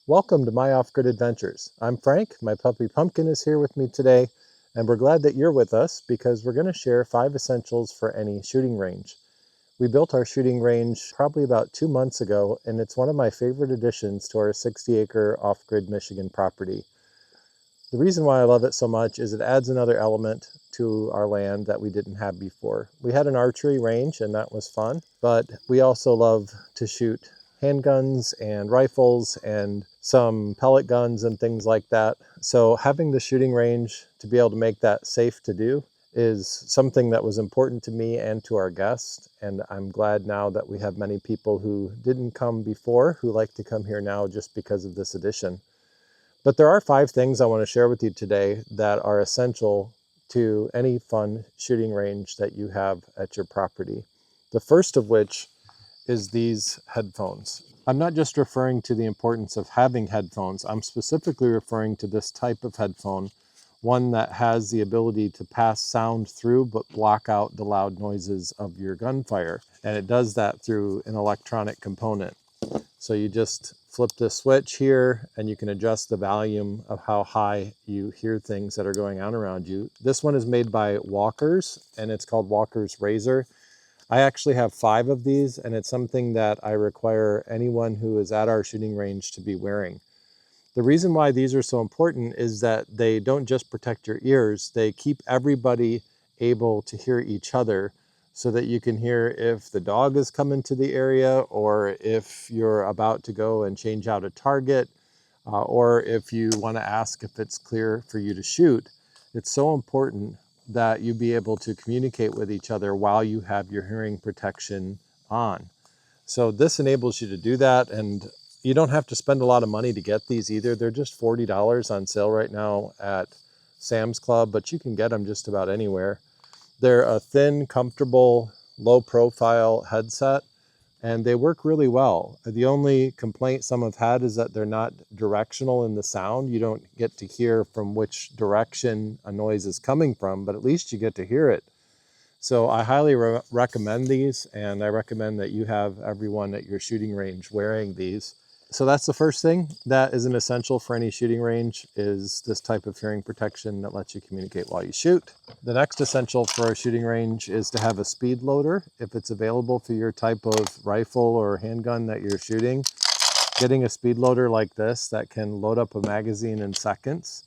Welcome to my off-grid adventures. I'm Frank, my puppy Pumpkin is here with me today, and we're glad that you're with us because we're going to share 5 essentials for any shooting range. We built our shooting range probably about 2 months ago, and it's one of my favorite additions to our 60-acre off-grid Michigan property. The reason why I love it so much is it adds another element to our land that we didn't have before. We had an archery range and that was fun, but we also love to shoot handguns and rifles and some pellet guns and things like that. So having the shooting range to be able to make that safe to do is something that was important to me and to our guests. And I'm glad now that we have many people who didn't come before who like to come here now just because of this addition. But there are 5 things I want to share with you today that are essential to any fun shooting range that you have at your property. The first of which is these headphones. I'm not just referring to the importance of having headphones. I'm specifically referring to this type of headphone, one that has the ability to pass sound through but block out the loud noises of your gunfire. And it does that through an electronic component. So you just flip this switch here and you can adjust the volume of how high you hear things that are going on around you. This one is made by Walkers and it's called Walkers Razor. I actually have 5 of these and it's something that I require anyone who is at our shooting range to be wearing. The reason why these are so important is that they don't just protect your ears, they keep everybody able to hear each other so that you can hear if the dog is coming to the area or if you're about to go and change out a target or if you want to ask if it's clear for you to shoot. It's so important that you be able to communicate with each other while you have your hearing protection on. So this enables you to do that, and you don't have to spend a lot of money to get these either. They're just $40 on sale right now at Sam's Club, but you can get them just about anywhere. They're a thin, comfortable, low-profile headset, and they work really well. The only complaint some have had is that they're not directional in the sound. You don't get to hear from which direction a noise is coming from, but at least you get to hear it. So I highly recommend these, and I recommend that you have everyone at your shooting range wearing these. So that's the first thing that is an essential for any shooting range, is this type of hearing protection that lets you communicate while you shoot. The next essential for a shooting range is to have a speed loader if it's available for your type of rifle or handgun that you're shooting. Getting a speed loader like this that can load up a magazine in seconds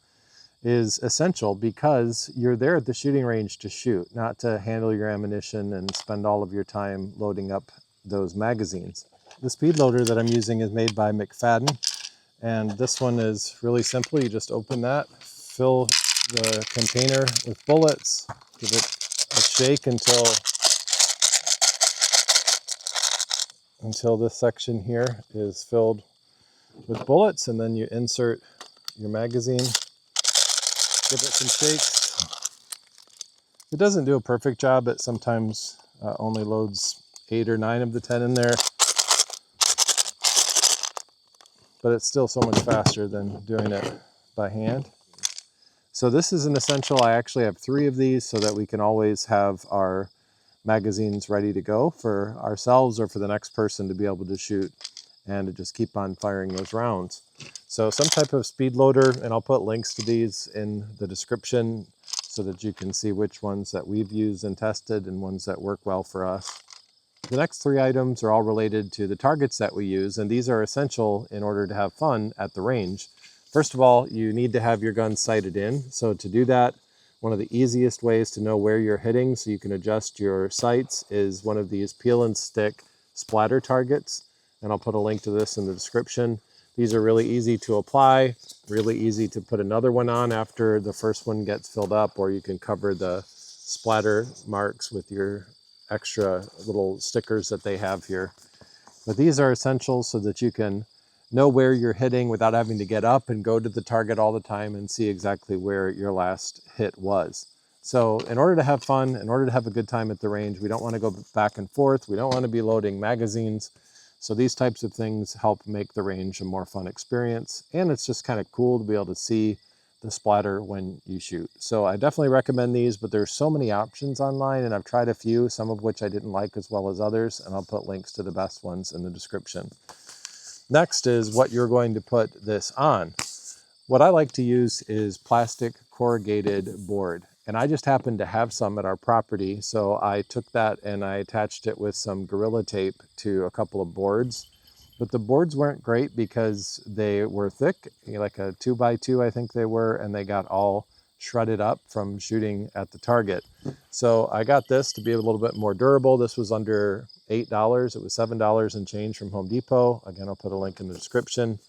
is essential because you're there at the shooting range to shoot, not to handle your ammunition and spend all of your time loading up those magazines. The speed loader that I'm using is made by McFadden, and this one is really simple. You just open that, fill the container with bullets, give it a shake until this section here is filled with bullets, and then you insert your magazine, give it some shakes. It doesn't do a perfect job. It sometimes only loads 8 or 9 of the 10 in there, but it's still so much faster than doing it by hand. So this is an essential. I actually have 3 of these so that we can always have our magazines ready to go for ourselves or for the next person to be able to shoot and to just keep on firing those rounds. So some type of speed loader, and I'll put links to these in the description so that you can see which ones that we've used and tested and ones that work well for us. The next 3 items are all related to the targets that we use, and these are essential in order to have fun at the range. First of all, you need to have your gun sighted in. So to do that, one of the easiest ways to know where you're hitting so you can adjust your sights is one of these peel and stick splatter targets. And I'll put a link to this in the description. These are really easy to apply, really easy to put another one on after the first one gets filled up, or you can cover the splatter marks with your extra little stickers that they have here. But these are essential so that you can know where you're hitting without having to get up and go to the target all the time and see exactly where your last hit was. So in order to have fun, in order to have a good time at the range, we don't want to go back and forth. We don't want to be loading magazines. So these types of things help make the range a more fun experience. And it's just kind of cool to be able to see the splatter when you shoot. So I definitely recommend these, but there's so many options online, and I've tried a few, some of which I didn't like as well as others, and I'll put links to the best ones in the description. Next is what you're going to put this on. What I like to use is plastic corrugated board. And I just happened to have some at our property, so I took that and I attached it with some Gorilla Tape to a couple of boards. But the boards weren't great because they were thick, like a 2x2 I think they were, and they got all shredded up from shooting at the target. So I got this to be a little bit more durable. This was under $8. It was $7 and change from Home Depot. Again, I'll put a link in the description.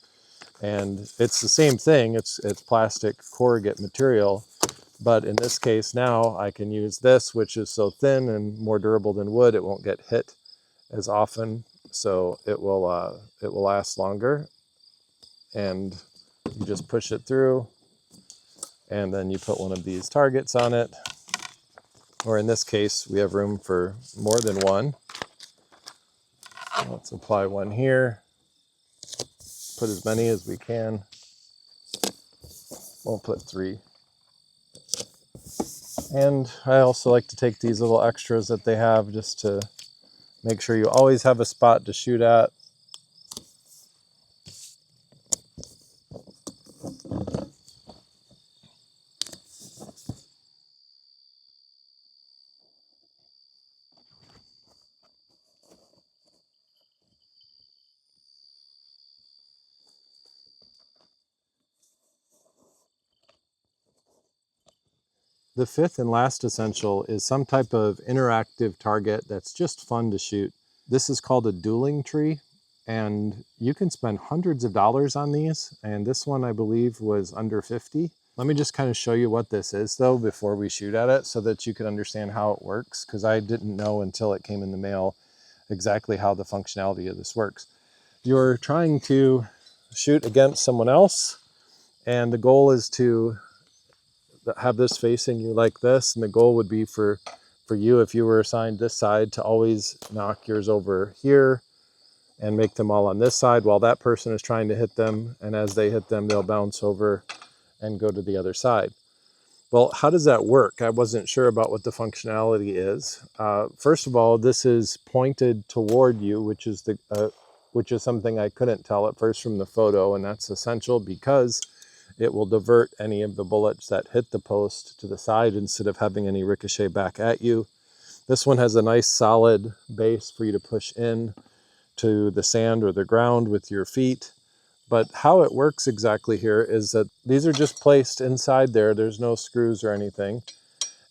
And it's the same thing. It's plastic corrugate material, but in this case now I can use this, which is so thin and more durable than wood. It won't get hit as often, so it will last longer. And you just push it through, and then you put one of these targets on it, or in this case we have room for more than one. Let's apply one here, put as many as we can. We'll put 3. And I also like to take these little extras that they have just to make sure you always have a spot to shoot at. The fifth and last essential is some type of interactive target that's just fun to shoot. This is called a Dueling Tree, and you can spend hundreds of dollars on these, and this one I believe was under 50. Let me just kind of show you what this is though before we shoot at it so that you can understand how it works, because I didn't know until it came in the mail exactly how the functionality of this works. You're trying to shoot against someone else, and the goal is to have this facing you like this, and the goal would be for you, if you were assigned this side, to always knock yours over here and make them all on this side while that person is trying to hit them, and as they hit them they'll bounce over and go to the other side. Well, how does that work? I wasn't sure about what the functionality is. First of all, this is pointed toward you, which is something I couldn't tell at first from the photo, and that's essential because it will divert any of the bullets that hit the post to the side instead of having any ricochet back at you. This one has a nice solid base for you to push in to the sand or the ground with your feet. But how it works exactly here is that these are just placed inside there. There's no screws or anything.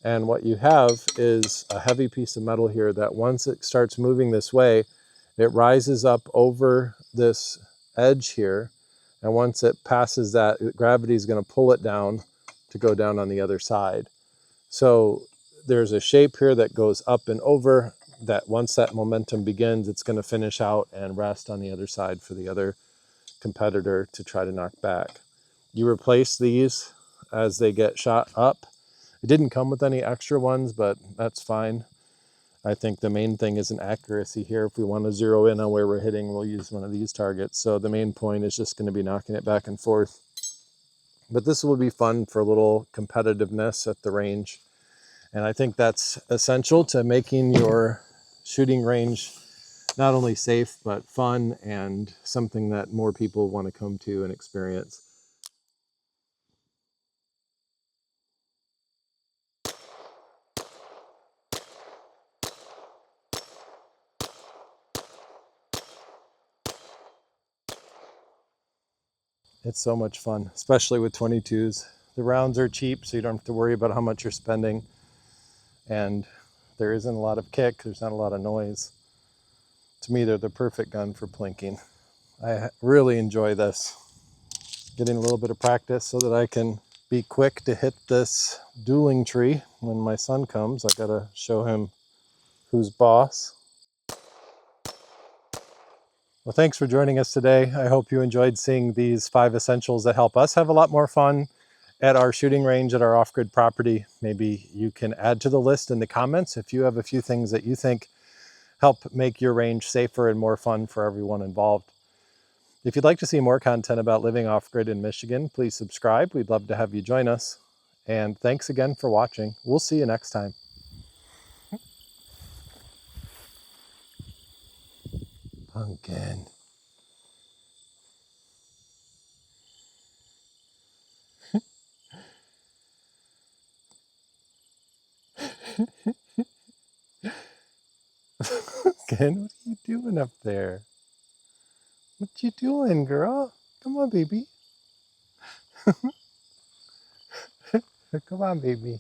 And what you have is a heavy piece of metal here that once it starts moving this way, it rises up over this edge here. And once it passes that, gravity is going to pull it down to go down on the other side. So there's a shape here that goes up and over, that once that momentum begins, it's going to finish out and rest on the other side for the other competitor to try to knock back. You replace these as they get shot up. It didn't come with any extra ones, but that's fine. I think the main thing is an accuracy here. If we want to zero in on where we're hitting, we'll use one of these targets. So the main point is just going to be knocking it back and forth. But this will be fun for a little competitiveness at the range. And I think that's essential to making your shooting range not only safe, but fun and something that more people want to come to and experience. It's so much fun, especially with 22s. The rounds are cheap, so you don't have to worry about how much you're spending. And there isn't a lot of kick, there's not a lot of noise. To me, they're the perfect gun for plinking. I really enjoy this. Getting a little bit of practice so that I can be quick to hit this dueling tree when my son comes. I gotta show him who's boss. Well, thanks for joining us today. I hope you enjoyed seeing these 5 essentials that help us have a lot more fun at our shooting range at our off-grid property. Maybe you can add to the list in the comments if you have a few things that you think help make your range safer and more fun for everyone involved. If you'd like to see more content about living off-grid in Michigan, please subscribe. We'd love to have you join us. And thanks again for watching. We'll see you next time. Pumpkin. Ken, what are you doing up there? What you doing, girl? Come on, baby. Come on, baby.